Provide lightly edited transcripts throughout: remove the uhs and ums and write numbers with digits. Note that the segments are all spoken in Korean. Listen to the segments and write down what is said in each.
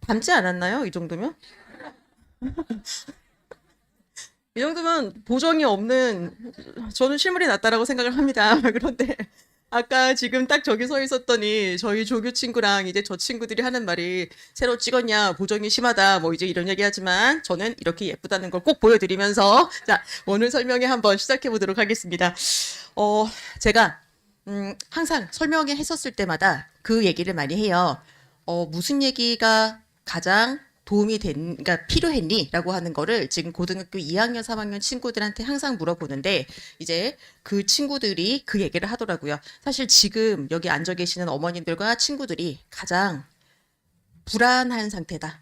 닮지 않았나요? 이 정도면? 이 정도면 보정이 없는 저는 실물이 낫다라고 생각을 합니다. 그런데 아까 지금 딱 저기 서 있었더니 저희 조교 친구랑 이제 저 친구들이 하는 말이 새로 찍었냐 보정이 심하다 뭐 이제 이런 얘기하지만 저는 이렇게 예쁘다는 걸 꼭 보여드리면서 자 오늘 설명회 한번 시작해 보도록 하겠습니다. 제가 항상 설명회 했었을 때마다 그 얘기를 많이 해요. 무슨 얘기가 가장 도움이 그러니까 필요했니? 라고 하는 거를 지금 고등학교 2학년, 3학년 친구들한테 항상 물어보는데, 이제 그 친구들이 그 얘기를 하더라고요. 사실 지금 여기 앉아 계시는 어머님들과 친구들이 가장 불안한 상태다.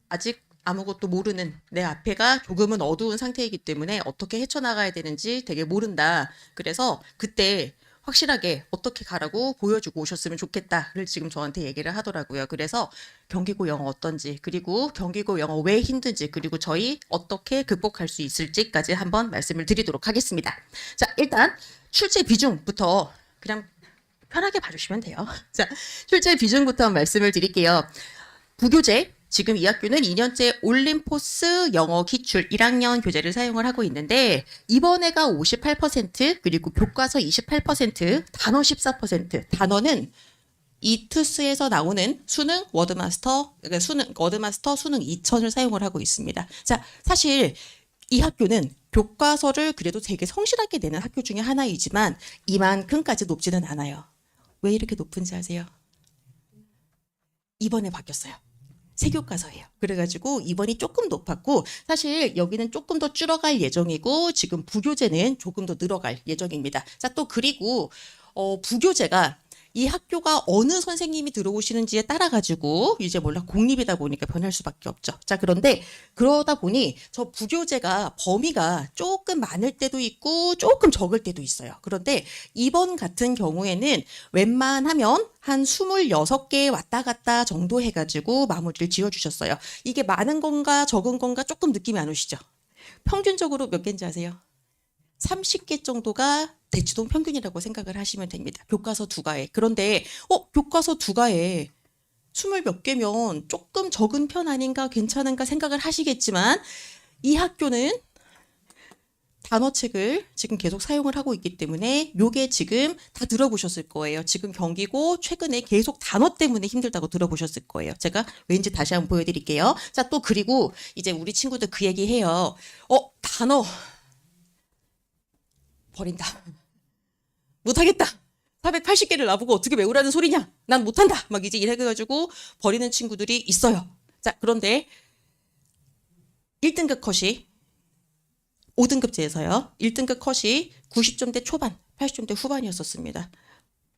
아직 아무것도 모르는 내 앞에가 조금은 어두운 상태이기 때문에 어떻게 헤쳐나가야 되는지 되게 모른다. 그래서 그때 확실하게 어떻게 가라고 보여주고 오셨으면 좋겠다를 지금 저한테 얘기를 하더라고요. 그래서 경기고 영어 어떤지, 그리고 경기고 영어 왜 힘든지, 그리고 저희 어떻게 극복할 수 있을지까지 한번 말씀을 드리도록 하겠습니다. 자, 일단 출제 비중부터 그냥 편하게 봐주시면 돼요. 자, 출제 비중부터 말씀을 드릴게요. 부교재, 지금 이 학교는 2년째 올림포스 영어 기출 1학년 교재를 사용을 하고 있는데 이번 해가 58% 그리고 교과서 28% 단어 14% 단어는 이투스에서 나오는 수능 워드마스터 그러니까 워드마스터 수능 2000을 사용을 하고 있습니다. 자, 사실 이 학교는 교과서를 그래도 되게 성실하게 내는 학교 중에 하나이지만 이만큼까지 높지는 않아요. 왜 이렇게 높은지 아세요? 이번에 바뀌었어요. 새 교과서예요. 그래가지고 이번이 조금 높았고 사실 여기는 조금 더 줄어갈 예정이고 지금 부교재는 조금 더 늘어갈 예정입니다. 자, 또 그리고 부교재가 이 학교가 어느 선생님이 들어오시는지에 따라 가지고 이제 몰라 공립이다 보니까 변할 수밖에 없죠. 자, 그런데 그러다 보니 저 부교재가 범위가 조금 많을 때도 있고 조금 적을 때도 있어요. 그런데 이번 같은 경우에는 웬만하면 한 26개 왔다 갔다 정도 해가지고 마무리를 지어주셨어요. 이게 많은 건가 적은 건가 조금 느낌이 안 오시죠? 평균적으로 몇 개인지 아세요? 30개 정도가 대치동 평균이라고 생각을 하시면 됩니다. 교과서 두 과에. 그런데 교과서 두 과에 20몇 개면 조금 적은 편 아닌가 괜찮은가 생각을 하시겠지만 이 학교는 단어책을 지금 계속 사용을 하고 있기 때문에 요게 지금 다 들어보셨을 거예요. 지금 경기고 최근에 계속 단어 때문에 힘들다고 들어보셨을 거예요. 제가 왠지 다시 한번 보여드릴게요. 자, 또 그리고 이제 우리 친구들 그 얘기 해요. 단어 버린다. 못하겠다. 480개를 나보고 어떻게 외우라는 소리냐? 난 못한다. 막 이제 이래가지고 버리는 친구들이 있어요. 자, 그런데 1등급 컷이 5등급제에서요. 1등급 컷이 90점대 초반, 80점대 후반이었었습니다.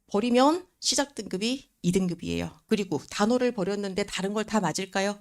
버리면 시작 등급이 2등급이에요. 그리고 단어를 버렸는데 다른 걸 다 맞을까요?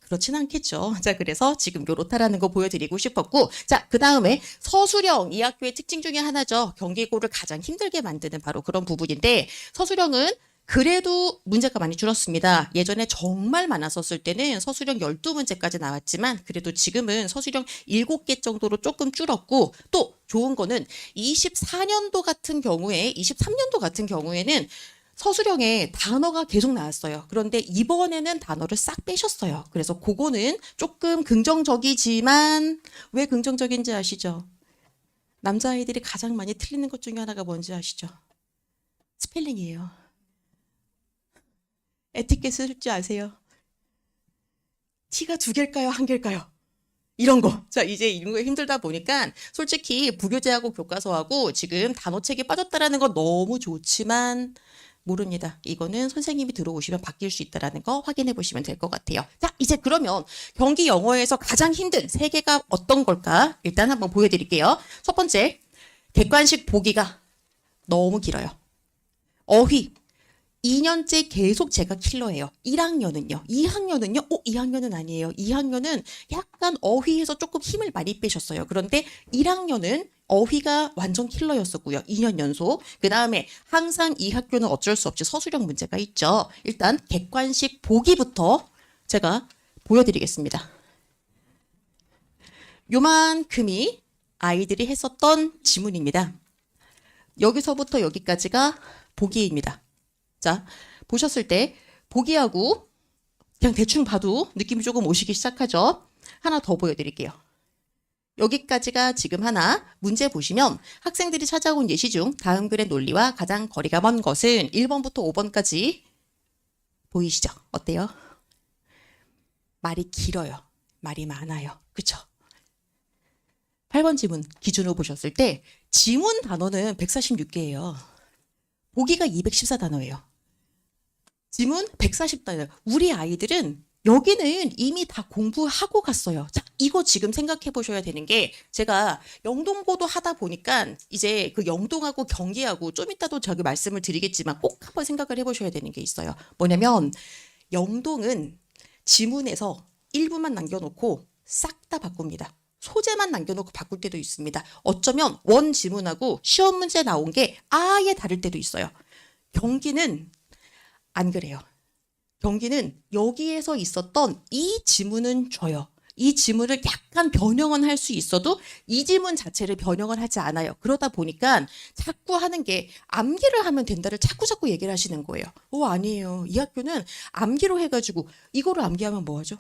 그렇진 않겠죠. 자, 그래서 지금 요렇다라는 거 보여드리고 싶었고, 자, 그 다음에 서술형, 이 학교의 특징 중에 하나죠. 경기고를 가장 힘들게 만드는 바로 그런 부분인데, 서술형은 그래도 문제가 많이 줄었습니다. 예전에 정말 많았었을 때는 서술형 12문제까지 나왔지만, 그래도 지금은 서술형 7개 정도로 조금 줄었고, 또 좋은 거는 24년도 같은 경우에, 23년도 같은 경우에는 서술형에 단어가 계속 나왔어요. 그런데 이번에는 단어를 싹 빼셨어요. 그래서 그거는 조금 긍정적이지만 왜 긍정적인지 아시죠? 남자아이들이 가장 많이 틀리는 것 중에 하나가 뭔지 아시죠? 스펠링이에요. 에티켓 쓸 줄 아세요? T가 2개일까요? 1개일까요? 이런 거. 자, 이제 이런 거 힘들다 보니까 솔직히 부교재하고 교과서하고 지금 단어책이 빠졌다라는 건 너무 좋지만 모릅니다. 이거는 선생님이 들어오시면 바뀔 수 있다는 거 확인해 보시면 될 것 같아요. 자, 이제 그러면 경기 영어에서 가장 힘든 3개가 어떤 걸까? 일단 한번 보여드릴게요. 첫 번째, 객관식 보기가 너무 길어요. 어휘. 2년째 계속 제가 킬러예요. 1학년은요. 2학년은요. 2학년은 아니에요. 2학년은 약간 어휘에서 조금 힘을 많이 빼셨어요. 그런데 1학년은 어휘가 완전 킬러였었고요. 2년 연속. 그 다음에 항상 이 학교는 어쩔 수 없이 서술형 문제가 있죠. 일단 객관식 보기부터 제가 보여드리겠습니다. 요만큼이 아이들이 했었던 지문입니다. 여기서부터 여기까지가 보기입니다. 자, 보셨을 때 보기하고 그냥 대충 봐도 느낌이 조금 오시기 시작하죠. 하나 더 보여드릴게요. 여기까지가 지금 하나. 문제 보시면 학생들이 찾아온 예시 중 다음 글의 논리와 가장 거리가 먼 것은 1번부터 5번까지 보이시죠? 어때요? 말이 길어요. 말이 많아요. 그쵸? 8번 지문 기준으로 보셨을 때 지문 단어는 146개예요. 보기가 214단어예요. 지문 140단어. 우리 아이들은 여기는 이미 다 공부하고 갔어요. 자, 이거 지금 생각해 보셔야 되는 게 제가 영동고도 하다 보니까 이제 그 영동하고 경기하고 좀 이따도 저기 말씀을 드리겠지만 꼭 한번 생각을 해 보셔야 되는 게 있어요. 뭐냐면 영동은 지문에서 일부만 남겨놓고 싹 다 바꿉니다. 소재만 남겨놓고 바꿀 때도 있습니다. 어쩌면 원 지문하고 시험 문제 나온 게 아예 다를 때도 있어요. 경기는 안 그래요. 경기는 여기에서 있었던 이 지문은 줘요. 이 지문을 약간 변형은 할 수 있어도 이 지문 자체를 변형을 하지 않아요. 그러다 보니까 자꾸 하는 게 암기를 하면 된다를 자꾸 얘기를 하시는 거예요. 아니에요. 이 학교는 암기로 해가지고 이거를 암기하면 뭐 하죠?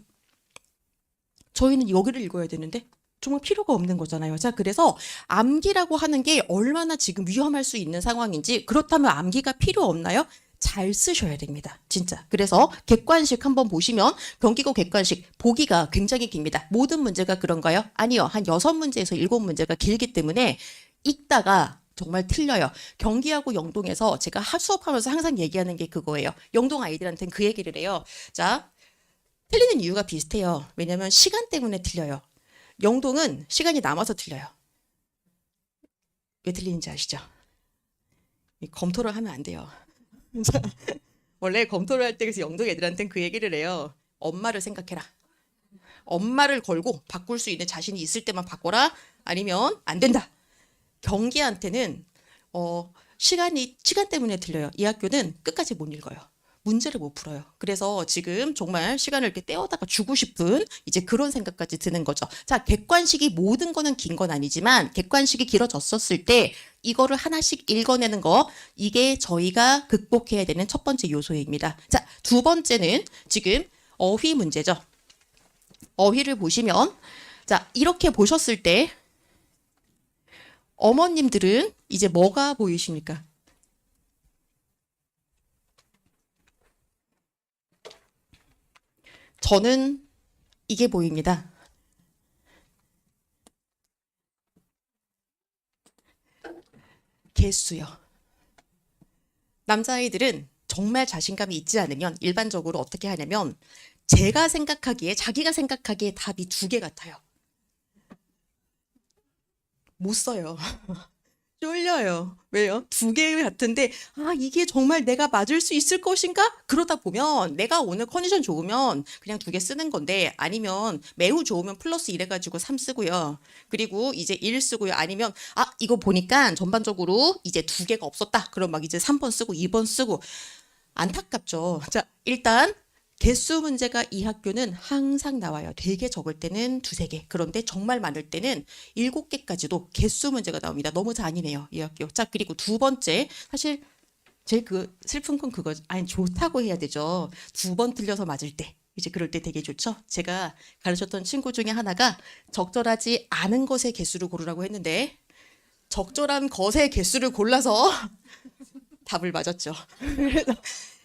저희는 여기를 읽어야 되는데 정말 필요가 없는 거잖아요. 자, 그래서 암기라고 하는 게 얼마나 지금 위험할 수 있는 상황인지, 그렇다면 암기가 필요 없나요? 잘 쓰셔야 됩니다. 진짜. 그래서 객관식 한번 보시면 경기고 객관식 보기가 굉장히 깁니다. 모든 문제가 그런가요? 아니요. 한 6문제에서 7문제가 길기 때문에 읽다가 정말 틀려요. 경기하고 영동에서 제가 수업하면서 항상 얘기하는 게 그거예요. 영동 아이들한테는 그 얘기를 해요. 자, 틀리는 이유가 비슷해요. 왜냐면 시간 때문에 틀려요. 영동은 시간이 남아서 틀려요. 왜 틀리는지 아시죠? 검토를 하면 안 돼요. 원래 검토를 할 때 그래서 영동 애들한테는 그 얘기를 해요. 엄마를 생각해라. 엄마를 걸고 바꿀 수 있는 자신이 있을 때만 바꿔라. 아니면 안 된다. 경기한테는 시간 때문에 틀려요. 이 학교는 끝까지 못 읽어요. 문제를 못 풀어요. 그래서 지금 정말 시간을 이렇게 떼어다가 주고 싶은 이제 그런 생각까지 드는 거죠. 자, 객관식이 모든 거는 긴 건 아니지만 객관식이 길어졌었을 때 이거를 하나씩 읽어내는 거, 이게 저희가 극복해야 되는 첫 번째 요소입니다. 자, 두 번째는 지금 어휘 문제죠. 어휘를 보시면 자, 이렇게 보셨을 때 어머님들은 이제 뭐가 보이십니까? 저는 이게 보입니다. 개수요. 남자아이들은 정말 자신감이 있지 않으면 일반적으로 어떻게 하냐면 제가 생각하기에, 자기가 생각하기에 답이 2개 같아요. 못 써요. 쫄려요. 왜요? 2개 같은데 이게 정말 내가 맞을 수 있을 것인가? 그러다 보면 내가 오늘 컨디션 좋으면 그냥 2개 쓰는 건데, 아니면 매우 좋으면 플러스 1 해가지고 3 쓰고요. 그리고 이제 1 쓰고요. 아니면 이거 보니까 전반적으로 이제 2개가 없었다. 그럼 막 이제 3번 쓰고 2번 쓰고. 안타깝죠. 자, 일단 개수 문제가 이 학교는 항상 나와요. 되게 적을 때는 2-3개. 그런데 정말 많을 때는 7개까지도 개수 문제가 나옵니다. 너무 잔인해요, 이 학교. 자, 그리고 두 번째. 사실 제일 슬픈 건 그거, 좋다고 해야 되죠. 2번 틀려서 맞을 때. 이제 그럴 때 되게 좋죠. 제가 가르쳤던 친구 중에 하나가 적절하지 않은 것의 개수를 고르라고 했는데 적절한 것의 개수를 골라서 답을 맞았죠. 그래서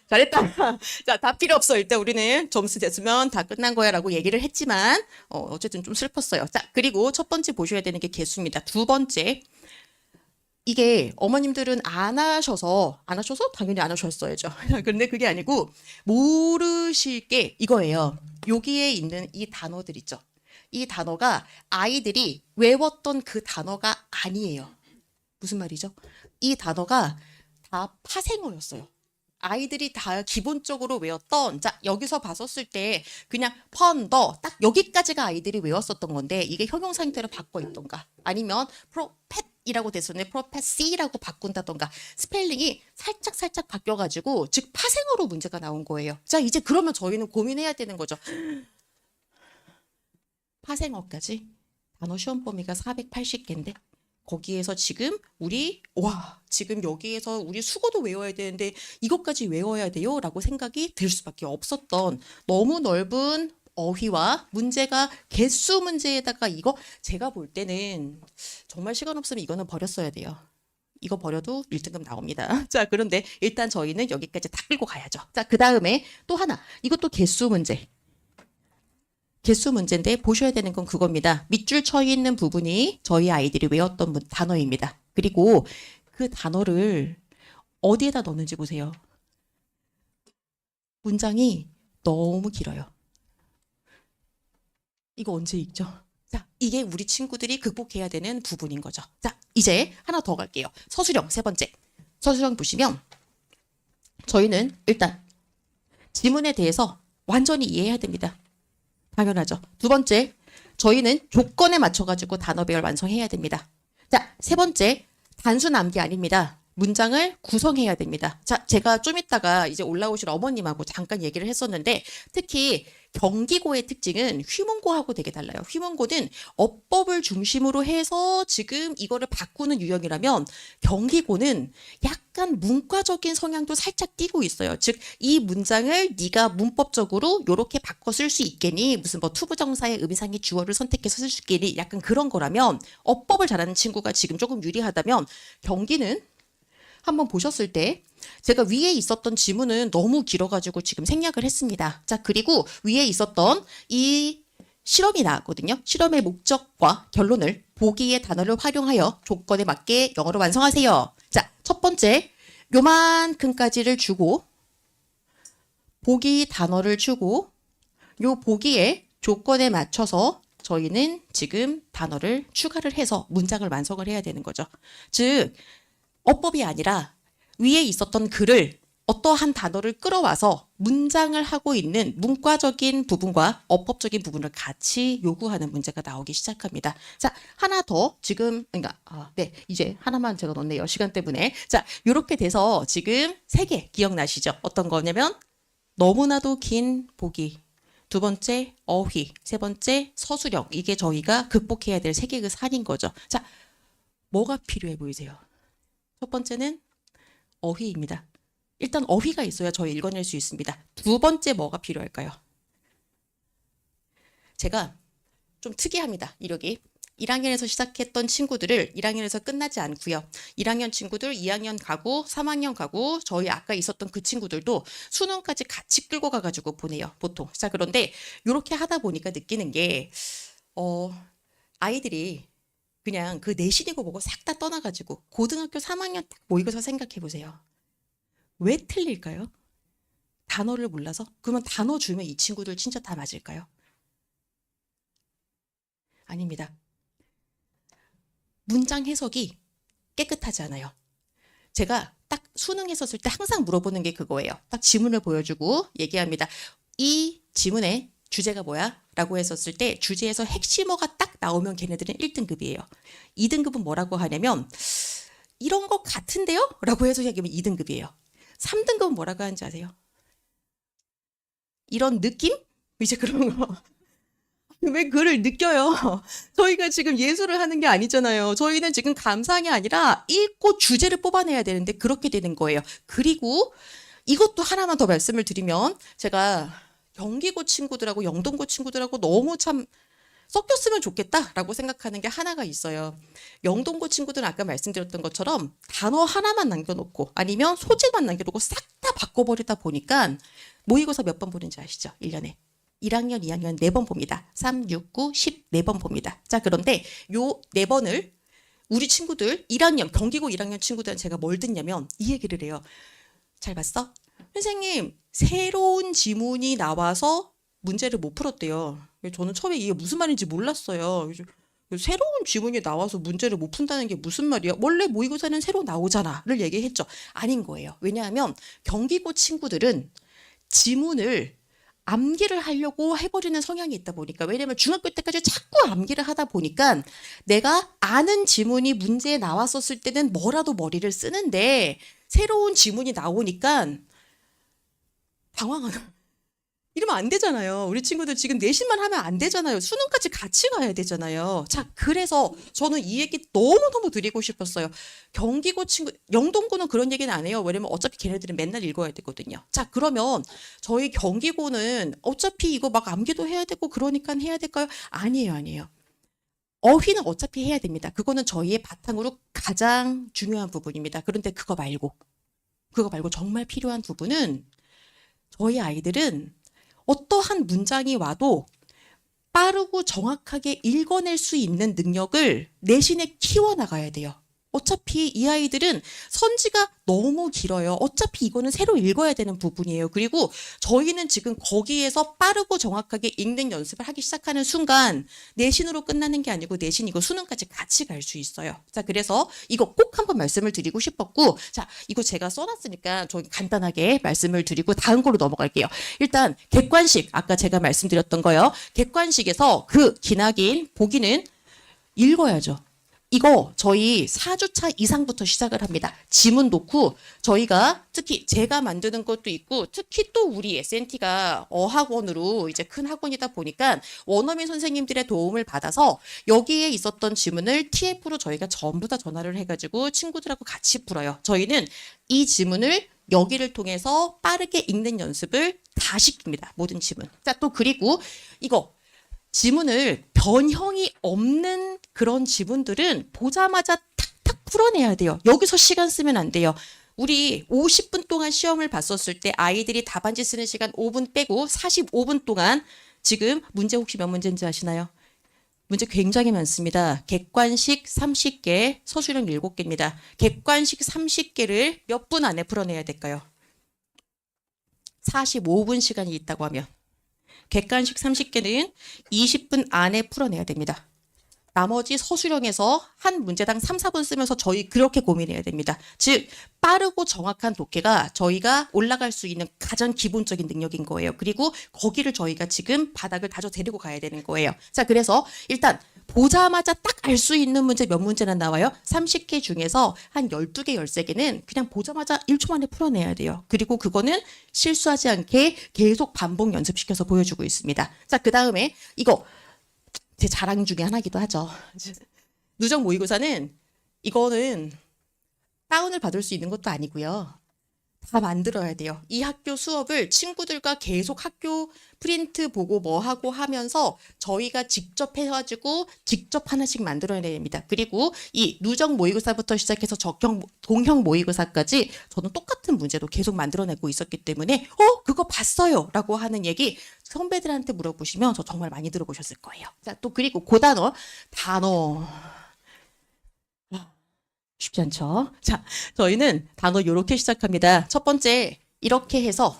잘했다. 자, 다 필요 없어. 일단 우리는 점수 됐으면 다 끝난 거야 라고 얘기를 했지만 어쨌든 좀 슬펐어요. 자, 그리고 첫 번째 보셔야 되는 게 개수입니다. 두 번째, 이게 어머님들은 안 하셔서 당연히 안 하셨어야죠. 근데 그게 아니고 모르실 게 이거예요. 여기에 있는 이 단어들 있죠. 이 단어가 아이들이 외웠던 그 단어가 아니에요. 무슨 말이죠? 이 단어가 다 파생어였어요. 아이들이 다 기본적으로 외웠던, 자, 여기서 봤었을 때 그냥 펀더 딱 여기까지가 아이들이 외웠었던 건데 이게 형용사 형태로 바꿔 있던가, 아니면 프로펫이라고 됐었는데 프로펫시라고 바꾼다던가, 스펠링이 살짝 바뀌어가지고 즉 파생어로 문제가 나온 거예요. 자, 이제 그러면 저희는 고민해야 되는 거죠. 파생어까지 단어 시험 범위가 480개인데 거기에서 지금 지금 여기에서 우리 수거도 외워야 되는데 이것까지 외워야 돼요? 라고 생각이 들 수밖에 없었던 너무 넓은 어휘와 문제가 개수 문제에다가 이거 제가 볼 때는 정말 시간 없으면 이거는 버렸어야 돼요. 이거 버려도 1등급 나옵니다. 자, 그런데 일단 저희는 여기까지 다 끌고 가야죠. 자, 그 다음에 또 하나. 이것도 개수 문제. 개수 문제인데 보셔야 되는 건 그겁니다. 밑줄 쳐 있는 부분이 저희 아이들이 외웠던 단어입니다. 그리고 그 단어를 어디에다 넣는지 보세요. 문장이 너무 길어요. 이거 언제 읽죠? 자, 이게 우리 친구들이 극복해야 되는 부분인 거죠. 자, 이제 하나 더 갈게요. 서술형 세 번째. 서술형 보시면 저희는 일단 지문에 대해서 완전히 이해해야 됩니다. 당연하죠. 두 번째, 저희는 조건에 맞춰가지고 단어 배열 완성해야 됩니다. 자, 세 번째, 단순 암기 아닙니다. 문장을 구성해야 됩니다. 자, 제가 좀 이따가 이제 올라오실 어머님하고 잠깐 얘기를 했었는데 특히 경기고의 특징은 휘문고하고 되게 달라요. 휘문고는 어법을 중심으로 해서 지금 이거를 바꾸는 유형이라면 경기고는 약간 문과적인 성향도 살짝 띄고 있어요. 즉, 이 문장을 네가 문법적으로 이렇게 바꿔 쓸 수 있겠니? 무슨 뭐 투부정사의 의미상의 주어를 선택해서 쓸 수 있겠니? 약간 그런 거라면 어법을 잘하는 친구가 지금 조금 유리하다면 경기는 한번 보셨을 때 제가 위에 있었던 지문은 너무 길어가지고 지금 생략을 했습니다. 자, 그리고 위에 있었던 이 실험이 나왔거든요. 실험의 목적과 결론을 보기의 단어를 활용하여 조건에 맞게 영어로 완성하세요. 자, 첫 번째 요만큼까지를 주고 보기 단어를 주고 요 보기에 조건에 맞춰서 저희는 지금 단어를 추가를 해서 문장을 완성을 해야 되는 거죠. 즉 어법이 아니라 위에 있었던 글을 어떠한 단어를 끌어와서 문장을 하고 있는 문과적인 부분과 어법적인 부분을 같이 요구하는 문제가 나오기 시작합니다. 자, 하나 더 지금 네, 이제 하나만 제가 넣었네요. 시간 때문에. 자, 이렇게 돼서 지금 세 개 기억나시죠? 어떤 거냐면 너무나도 긴 보기. 두 번째 어휘, 세 번째 서술형. 이게 저희가 극복해야 될 세 개의 산인 거죠. 자, 뭐가 필요해 보이세요? 첫 번째는 어휘입니다. 일단 어휘가 있어야 저희 읽어낼 수 있습니다. 두 번째 뭐가 필요할까요? 제가 좀 특이합니다. 이력이. 1학년에서 시작했던 친구들을 1학년에서 끝나지 않고요. 1학년 친구들 2학년 가고 3학년 가고 저희 아까 있었던 그 친구들도 수능까지 같이 끌고 가가지고 보내요. 보통. 자, 그런데 이렇게 하다 보니까 느끼는 게 아이들이 그냥 그 내신이고 뭐고 싹 다 떠나가지고 고등학교 3학년 딱 모의고사 생각해 보세요. 왜 틀릴까요? 단어를 몰라서? 그러면 단어 주면 이 친구들 진짜 다 맞을까요? 아닙니다. 문장 해석이 깨끗하지 않아요. 제가 딱 수능 했었을 때 항상 물어보는 게 그거예요. 딱 지문을 보여주고 얘기합니다. 이 지문의 주제가 뭐야? 라고 했었을 때 주제에서 핵심어가 딱 나오면 걔네들은 1등급이에요. 2등급은 뭐라고 하냐면 이런 것 같은데요? 라고 해서 얘기하면 2등급이에요. 3등급은 뭐라고 하는지 아세요? 이런 느낌? 이제 그런 거. 왜 그를 느껴요? 저희가 지금 예술을 하는 게 아니잖아요. 저희는 지금 감상이 아니라 읽고 주제를 뽑아내야 되는데 그렇게 되는 거예요. 그리고 이것도 하나만 더 말씀을 드리면 제가 경기고 친구들하고 영동고 친구들하고 너무 참 섞였으면 좋겠다라고 생각하는 게 하나가 있어요. 영동고 친구들은 아까 말씀드렸던 것처럼 단어 하나만 남겨놓고 아니면 소재만 남겨놓고 싹 다 바꿔버리다 보니까 모의고사 몇 번 보는지 아시죠? 1년에. 1학년, 2학년 4번 봅니다. 3, 6, 9, 10 4번 봅니다. 자, 그런데 요 4번을 우리 친구들 1학년, 경기고 1학년 친구들은 제가 뭘 듣냐면 이 얘기를 해요. 잘 봤어? 선생님, 새로운 지문이 나와서 문제를 못 풀었대요. 저는 처음에 이게 무슨 말인지 몰랐어요. 새로운 지문이 나와서 문제를 못 푼다는 게 무슨 말이야? 원래 모의고사는 새로 나오잖아. 를 얘기했죠. 아닌 거예요. 왜냐하면 경기고 친구들은 지문을 암기를 하려고 해버리는 성향이 있다 보니까 왜냐면 중학교 때까지 자꾸 암기를 하다 보니까 내가 아는 지문이 문제에 나왔었을 때는 뭐라도 머리를 쓰는데 새로운 지문이 나오니까 당황하는 이러면 안 되잖아요. 우리 친구들 지금 내신만 하면 안 되잖아요. 수능까지 같이 가야 되잖아요. 자, 그래서 저는 이 얘기 너무너무 드리고 싶었어요. 경기고 친구, 영동고는 그런 얘기는 안 해요. 왜냐면 어차피 걔네들은 맨날 읽어야 되거든요. 자, 그러면 저희 경기고는 어차피 이거 막 암기도 해야 되고 그러니까 해야 될까요? 아니에요, 아니에요. 어휘는 어차피 해야 됩니다. 그거는 저희의 바탕으로 가장 중요한 부분입니다. 그런데 그거 말고 정말 필요한 부분은 저희 아이들은 어떠한 문장이 와도 빠르고 정확하게 읽어낼 수 있는 능력을 내신에 키워나가야 돼요. 어차피 이 아이들은 선지가 너무 길어요. 어차피 이거는 새로 읽어야 되는 부분이에요. 그리고 저희는 지금 거기에서 빠르고 정확하게 읽는 연습을 하기 시작하는 순간 내신으로 끝나는 게 아니고 내신 이거 수능까지 같이 갈 수 있어요. 자, 그래서 이거 꼭 한번 말씀을 드리고 싶었고, 자, 이거 제가 써놨으니까 좀 간단하게 말씀을 드리고 다음 걸로 넘어갈게요. 일단 객관식, 아까 제가 말씀드렸던 거요. 객관식에서 그 기나긴 보기는 읽어야죠. 이거 저희 4주차 이상부터 시작을 합니다. 지문 놓고 저희가 특히 제가 만드는 것도 있고 특히 또 우리 SNT가 어학원으로 이제 큰 학원이다 보니까 원어민 선생님들의 도움을 받아서 여기에 있었던 지문을 TF로 저희가 전부 다 전화를 해가지고 친구들하고 같이 풀어요. 저희는 이 지문을 여기를 통해서 빠르게 읽는 연습을 다 시킵니다. 모든 지문. 자, 또 그리고 이거 지문을 변형이 없는 그런 지문들은 보자마자 탁탁 풀어내야 돼요. 여기서 시간 쓰면 안 돼요. 우리 50분 동안 시험을 봤었을 때 아이들이 답안지 쓰는 시간 5분 빼고 45분 동안 지금 문제 혹시 몇 문제인지 아시나요? 문제 굉장히 많습니다. 객관식 30개, 서술형 7개입니다. 객관식 30개를 몇 분 안에 풀어내야 될까요? 45분 시간이 있다고 하면. 객관식 30개는 20분 안에 풀어내야 됩니다. 나머지 서술형에서 한 문제당 3, 4분 쓰면서 저희 그렇게 고민해야 됩니다. 즉 빠르고 정확한 독해가 저희가 올라갈 수 있는 가장 기본적인 능력인 거예요. 그리고 거기를 저희가 지금 바닥을 다져 데리고 가야 되는 거예요. 자, 그래서 일단 보자마자 딱 알 수 있는 문제 몇 문제나 나와요? 30개 중에서 한 12개, 13개는 그냥 보자마자 1초 만에 풀어내야 돼요. 그리고 그거는 실수하지 않게 계속 반복 연습시켜서 보여주고 있습니다. 자, 그 다음에 이거 제 자랑 중에 하나이기도 하죠. 누적 모의고사는 이거는 다운을 받을 수 있는 것도 아니고요. 다 만들어야 돼요. 이 학교 수업을 친구들과 계속 학교 프린트 보고 뭐 하고 하면서 저희가 직접 해가지고 직접 하나씩 만들어야 됩니다. 그리고 이 누적 모의고사부터 시작해서 적형, 동형 모의고사까지 저는 똑같은 문제도 계속 만들어내고 있었기 때문에 그거 봤어요 라고 하는 얘기 선배들한테 물어보시면 저 정말 많이 들어보셨을 거예요. 자, 또 그리고 그 단어 쉽지 않죠? 자, 저희는 단어 이렇게 시작합니다. 첫 번째, 이렇게 해서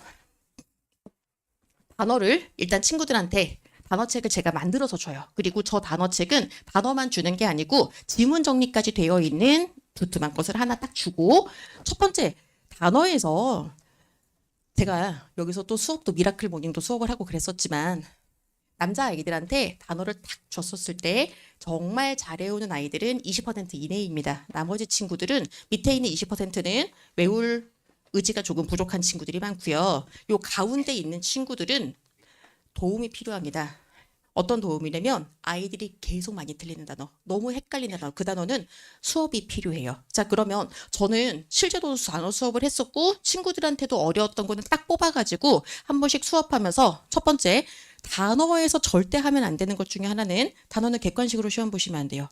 단어를 일단 친구들한테 단어책을 제가 만들어서 줘요. 그리고 저 단어책은 단어만 주는 게 아니고 지문 정리까지 되어 있는 두툼한 것을 하나 딱 주고 첫 번째, 단어에서 제가 여기서 또 수업도 미라클 모닝도 수업을 하고 그랬었지만 남자 아이들한테 단어를 딱 줬었을 때 정말 잘해오는 아이들은 20% 이내입니다. 나머지 친구들은 밑에 있는 20%는 외울 의지가 조금 부족한 친구들이 많고요. 요 가운데 있는 친구들은 도움이 필요합니다. 어떤 도움이냐면 아이들이 계속 많이 틀리는 단어, 너무 헷갈리는 단어, 그 단어는 수업이 필요해요. 자, 그러면 저는 실제로 단어 수업을 했었고 친구들한테도 어려웠던 거는 딱 뽑아가지고 한 번씩 수업하면서 첫 번째, 단어에서 절대 하면 안 되는 것 중에 하나는 단어는 객관식으로 시험 보시면 안 돼요.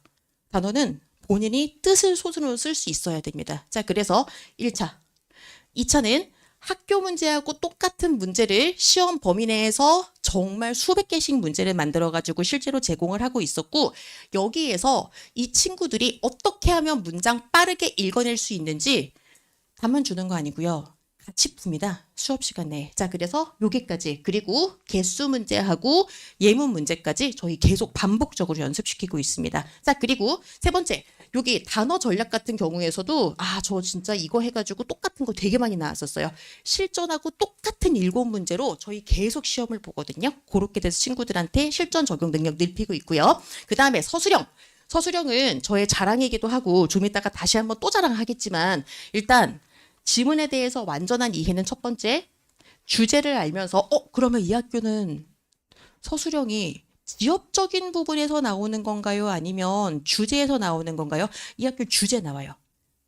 단어는 본인이 뜻을 소수로 쓸 수 있어야 됩니다. 자, 그래서 1차. 2차는 학교 문제하고 똑같은 문제를 시험 범위 내에서 정말 수백 개씩 문제를 만들어가지고 실제로 제공을 하고 있었고 여기에서 이 친구들이 어떻게 하면 문장 빠르게 읽어낼 수 있는지 답만 주는 거 아니고요. 같이 풉니다. 수업 시간 내에. 자, 그래서 여기까지 그리고 개수 문제하고 예문 문제까지 저희 계속 반복적으로 연습시키고 있습니다. 자, 그리고 세 번째 여기 단어 전략 같은 경우에서도 저 진짜 이거 해가지고 똑같은 거 되게 많이 나왔었어요. 실전하고 똑같은 7문제로 저희 계속 시험을 보거든요. 그렇게 돼서 친구들한테 실전 적용 능력 넓히고 있고요. 그 다음에 서술형. 서술형은 저의 자랑이기도 하고 좀 이따가 다시 한번 또 자랑하겠지만 일단 지문에 대해서 완전한 이해는 첫 번째, 주제를 알면서 그러면 이 학교는 서술형이 지역적인 부분에서 나오는 건가요? 아니면 주제에서 나오는 건가요? 이 학교 주제 나와요.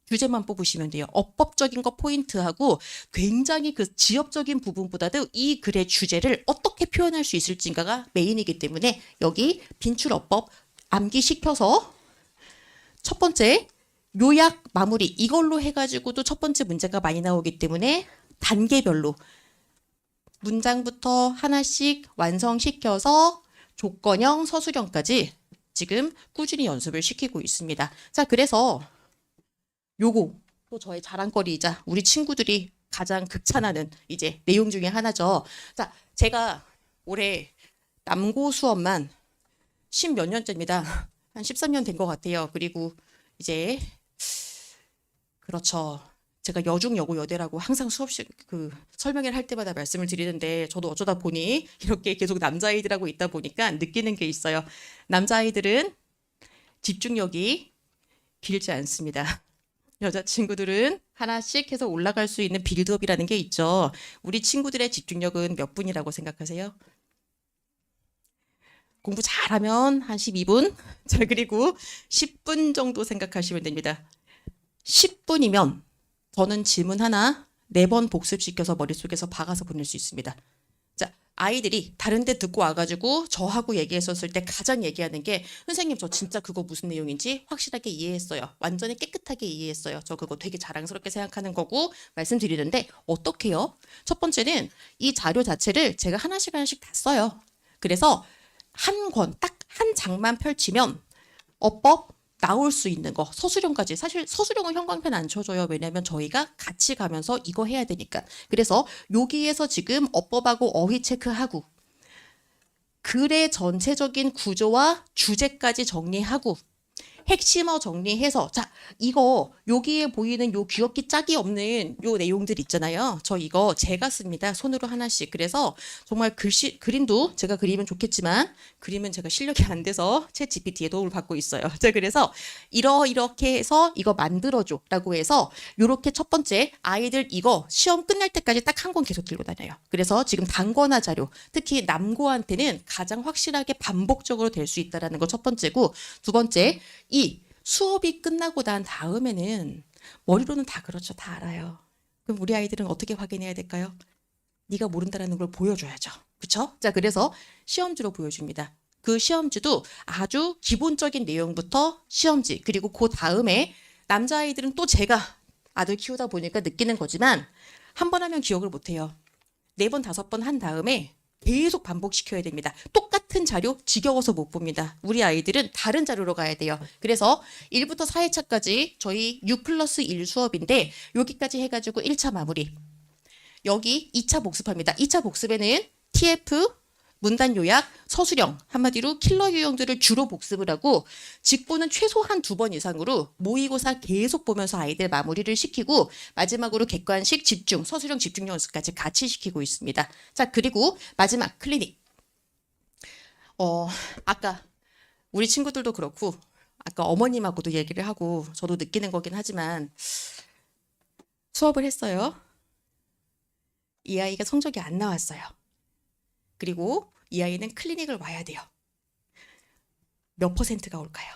주제만 뽑으시면 돼요. 어법적인 거 포인트하고 굉장히 그 지역적인 부분보다도 이 글의 주제를 어떻게 표현할 수 있을지가 메인이기 때문에 여기 빈출어법 암기시켜서 첫 번째 요약 마무리 이걸로 해가지고도 첫 번째 문제가 많이 나오기 때문에 단계별로 문장부터 하나씩 완성시켜서 조건형 서술형까지 지금 꾸준히 연습을 시키고 있습니다. 자, 그래서 요거 또 저의 자랑거리이자 우리 친구들이 가장 극찬하는 이제 내용 중에 하나죠. 자, 제가 올해 남고 수업만 10몇 년째입니다. 한 13년 된 것 같아요. 그리고 이제 그렇죠. 제가 여중 여고 여대라고 항상 수업식 그 설명회를 할 때마다 말씀을 드리는데 저도 어쩌다 보니 이렇게 계속 남자아이들하고 있다 보니까 느끼는 게 있어요. 남자아이들은 집중력이 길지 않습니다. 여자친구들은 하나씩 해서 올라갈 수 있는 빌드업이라는 게 있죠. 우리 친구들의 집중력은 몇 분이라고 생각하세요? 공부 잘하면 한 12분? 자, 그리고 10분 정도 생각하시면 됩니다. 10분이면 저는 질문 하나 4번 복습시켜서 머릿속에서 박아서 보낼 수 있습니다. 자, 아이들이 다른 데 듣고 와가지고 저하고 얘기했었을 때 가장 얘기하는 게 선생님 저 진짜 그거 무슨 내용인지 확실하게 이해했어요. 완전히 깨끗하게 이해했어요. 저 그거 되게 자랑스럽게 생각하는 거고 말씀드리는데 어떻게요? 첫 번째는 이 자료 자체를 제가 하나씩 하나씩 다 써요. 그래서 한 권, 딱 한 장만 펼치면 어법 나올 수 있는 거, 서술형까지. 사실 서술형은 형광펜 안 쳐줘요. 왜냐면 저희가 같이 가면서 이거 해야 되니까. 그래서 여기에서 지금 어법하고 어휘 체크하고 글의 전체적인 구조와 주제까지 정리하고 핵심어 정리해서 자 이거 여기에 보이는 요 귀엽기 짝이 없는 요 내용들 있잖아요. 저 이거 제가 씁니다. 손으로 하나씩. 그래서 정말 그림도 제가 그리면 좋겠지만 그림은 제가 실력이 안 돼서 챗 GPT의 도움을 받고 있어요. 자 그래서 이렇게 해서 이거 만들어줘 라고 해서 요렇게 첫 번째 아이들 이거 시험 끝날 때까지 딱 한 권 계속 들고 다녀요. 그래서 지금 단권화 자료 특히 남고한테는 가장 확실하게 반복적으로 될 수 있다는 거 첫 번째고 두 번째 이 수업이 끝나고 난 다음에는 머리로는 다 그렇죠. 다 알아요. 그럼 우리 아이들은 어떻게 확인해야 될까요? 네가 모른다라는 걸 보여줘야죠. 그렇죠? 자, 그래서 시험지로 보여줍니다. 그 시험지도 아주 기본적인 내용부터 시험지 그리고 그 다음에 남자아이들은 또 제가 아들 키우다 보니까 느끼는 거지만 한 번 하면 기억을 못해요. 4번, 5번 한 다음에 계속 반복시켜야 됩니다. 똑같은 자료 지겨워서 못 봅니다. 우리 아이들은 다른 자료로 가야 돼요. 그래서 1부터 4회차까지 저희 6+1 수업인데 여기까지 해가지고 1차 마무리. 여기 2차 복습합니다. 2차 복습에는 TF, 문단 요약, 서술형, 한마디로 킬러 유형들을 주로 복습을 하고 직보는 최소한 2번 이상으로 모의고사 계속 보면서 아이들 마무리를 시키고 마지막으로 객관식 집중, 서술형 집중 연습까지 같이 시키고 있습니다. 자, 그리고 마지막 클리닉. 아까 우리 친구들도 그렇고 아까 어머님하고도 얘기를 하고 저도 느끼는 거긴 하지만 수업을 했어요. 이 아이가 성적이 안 나왔어요. 그리고 이 아이는 클리닉을 와야 돼요. 몇 퍼센트가 올까요?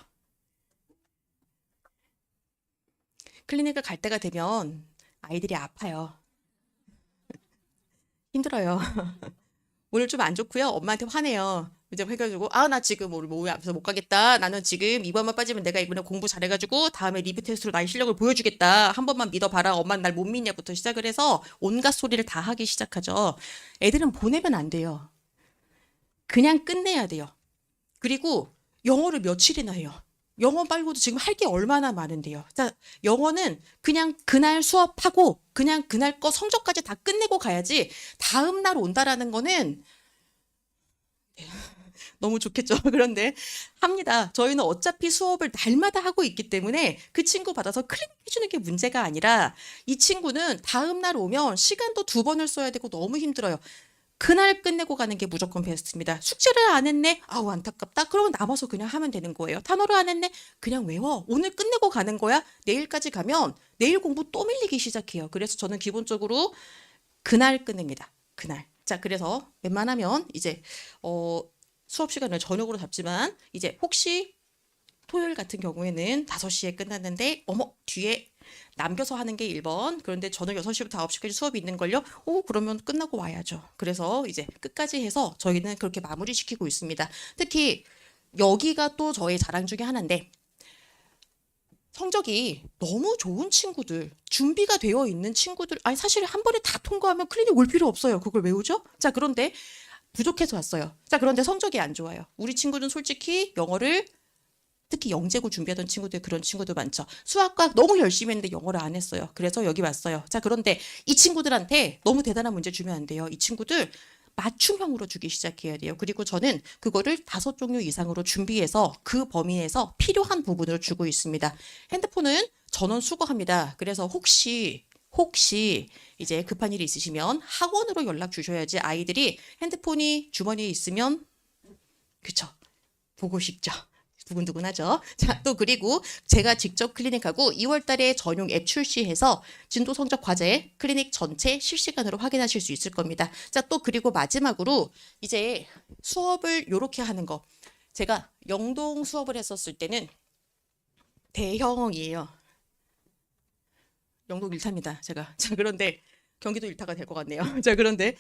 클리닉을 갈 때가 되면 아이들이 아파요. 힘들어요. 오늘 좀 안 좋고요. 엄마한테 화내요. 이제 해가지고 나 지금 오늘 모의 앞에서 못 가겠다. 나는 지금 이번만 빠지면 내가 이번에 공부 잘해가지고 다음에 리뷰 테스트로 나의 실력을 보여주겠다. 한 번만 믿어봐라. 엄마는 날 못 믿냐부터 시작을 해서 온갖 소리를 다 하기 시작하죠. 애들은 보내면 안 돼요. 그냥 끝내야 돼요. 그리고 영어를 며칠이나 해요. 영어 말고도 지금 할 게 얼마나 많은데요. 자, 영어는 그냥 그날 수업하고 그냥 그날 거 성적까지 다 끝내고 가야지 다음 날 온다라는 거는 너무 좋겠죠. 그런데 합니다. 저희는 어차피 수업을 날마다 하고 있기 때문에 그 친구 받아서 클릭 해주는 게 문제가 아니라 이 친구는 다음 날 오면 시간도 2번을 써야 되고 너무 힘들어요. 그날 끝내고 가는 게 무조건 베스트입니다. 숙제를 안 했네? 아우 안타깝다. 그러면 남아서 그냥 하면 되는 거예요. 단어를 안 했네? 그냥 외워. 오늘 끝내고 가는 거야. 내일까지 가면 내일 공부 또 밀리기 시작해요. 그래서 저는 기본적으로 그날 끝냅니다. 그날. 자, 그래서 웬만하면 이제 수업 시간을 저녁으로 잡지만 이제 혹시 토요일 같은 경우에는 5시에 끝났는데 어머 뒤에 남겨서 하는 게 1번. 그런데 저녁 6시부터 9시까지 수업이 있는 걸요. 그러면 끝나고 와야죠. 그래서 이제 끝까지 해서 저희는 그렇게 마무리시키고 있습니다. 특히 여기가 또 저의 자랑 중에 하나인데 성적이 너무 좋은 친구들, 준비가 되어 있는 친구들, 아니 사실 한 번에 다 통과하면 클리닉 올 필요 없어요. 그걸 외우죠? 자, 그런데 부족해서 왔어요. 자, 그런데 성적이 안 좋아요. 우리 친구는 솔직히 영어를 특히 영재고 준비하던 친구들 그런 친구들 많죠. 수학과 너무 열심히 했는데 영어를 안 했어요. 그래서 여기 왔어요. 자, 그런데 이 친구들한테 너무 대단한 문제 주면 안 돼요. 이 친구들 맞춤형으로 주기 시작해야 돼요. 그리고 저는 그거를 5종류 이상으로 준비해서 그 범위 내에서 필요한 부분을 주고 있습니다. 핸드폰은 전원 수거합니다. 그래서 혹시 이제 급한 일이 있으시면 학원으로 연락 주셔야지 아이들이 핸드폰이 주머니에 있으면 그쵸 보고 싶죠. 두근두근하죠. 자, 또 그리고 제가 직접 클리닉하고 2월 달에 전용 앱 출시해서 진도 성적 과제 클리닉 전체 실시간으로 확인하실 수 있을 겁니다. 자, 또 그리고 마지막으로 이제 수업을 요렇게 하는 거. 제가 영동 수업을 했었을 때는 대형이에요. 영동 1타입니다. 제가. 자, 그런데 경기도 1타가 될 것 같네요. 자, 그런데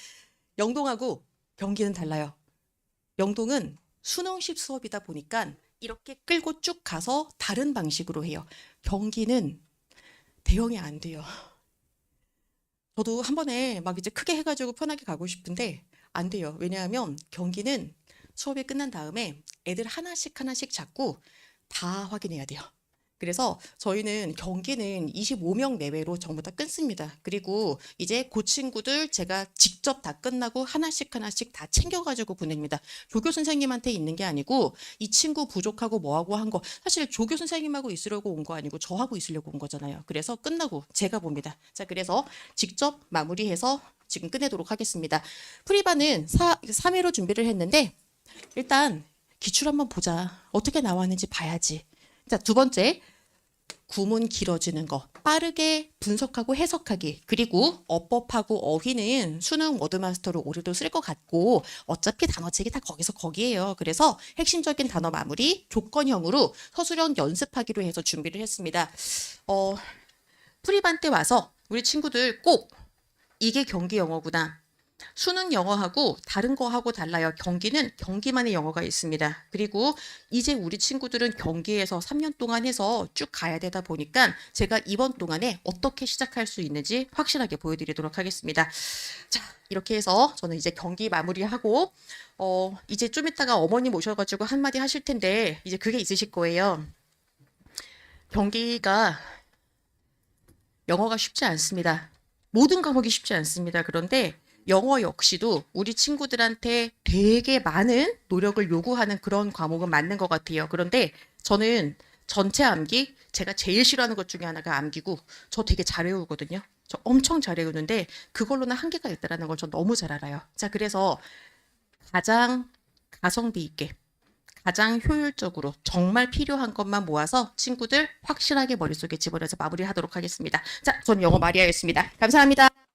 영동하고 경기는 달라요. 영동은 수능식 수업이다 보니까 이렇게 끌고 쭉 가서 다른 방식으로 해요. 경기는 대형이 안 돼요. 저도 한 번에 막 이제 크게 해가지고 편하게 가고 싶은데 안 돼요. 왜냐하면 경기는 수업이 끝난 다음에 애들 하나씩 잡고 다 확인해야 돼요. 그래서 저희는 경기는 25명 내외로 전부 다 끊습니다. 그리고 이제 그 친구들 제가 직접 다 끝나고 하나씩 다 챙겨가지고 보냅니다. 조교 선생님한테 있는 게 아니고 이 친구 부족하고 뭐하고 한 거 사실 조교 선생님하고 있으려고 온 거 아니고 저하고 있으려고 온 거잖아요. 그래서 끝나고 제가 봅니다. 자, 그래서 직접 마무리해서 지금 끝내도록 하겠습니다. 프리반은 3회로 준비를 했는데 일단 기출 한번 보자. 어떻게 나왔는지 봐야지. 자, 두 번째, 구문 길어지는 거, 빠르게 분석하고 해석하기, 그리고 어법하고 어휘는 수능 워드마스터로 올해도 쓸 것 같고 어차피 단어책이 다 거기에요. 그래서 핵심적인 단어 마무리, 조건형으로 서술형 연습하기로 해서 준비를 했습니다. 프리반 때 와서 우리 친구들 꼭 이게 경기 영어구나. 수능 영어하고 다른 거하고 달라요. 경기는 경기만의 영어가 있습니다. 그리고 이제 우리 친구들은 경기에서 3년 동안 해서 쭉 가야 되다 보니까 제가 이번 동안에 어떻게 시작할 수 있는지 확실하게 보여드리도록 하겠습니다. 자, 이렇게 해서 저는 이제 경기 마무리하고 이제 좀 이따가 어머니 모셔가지고 한마디 하실 텐데 이제 그게 있으실 거예요. 경기가 영어가 쉽지 않습니다. 모든 과목이 쉽지 않습니다. 그런데 영어 역시도 우리 친구들한테 되게 많은 노력을 요구하는 그런 과목은 맞는 것 같아요. 그런데 저는 전체 암기, 제가 제일 싫어하는 것 중에 하나가 암기고 저 되게 잘 외우거든요. 저 엄청 잘 외우는데 그걸로는 한계가 있다는 걸 저 너무 잘 알아요. 자, 그래서 가장 가성비 있게 가장 효율적으로 정말 필요한 것만 모아서 친구들 확실하게 머릿속에 집어넣어서 마무리하도록 하겠습니다. 자, 전 영어 마리아였습니다. 감사합니다.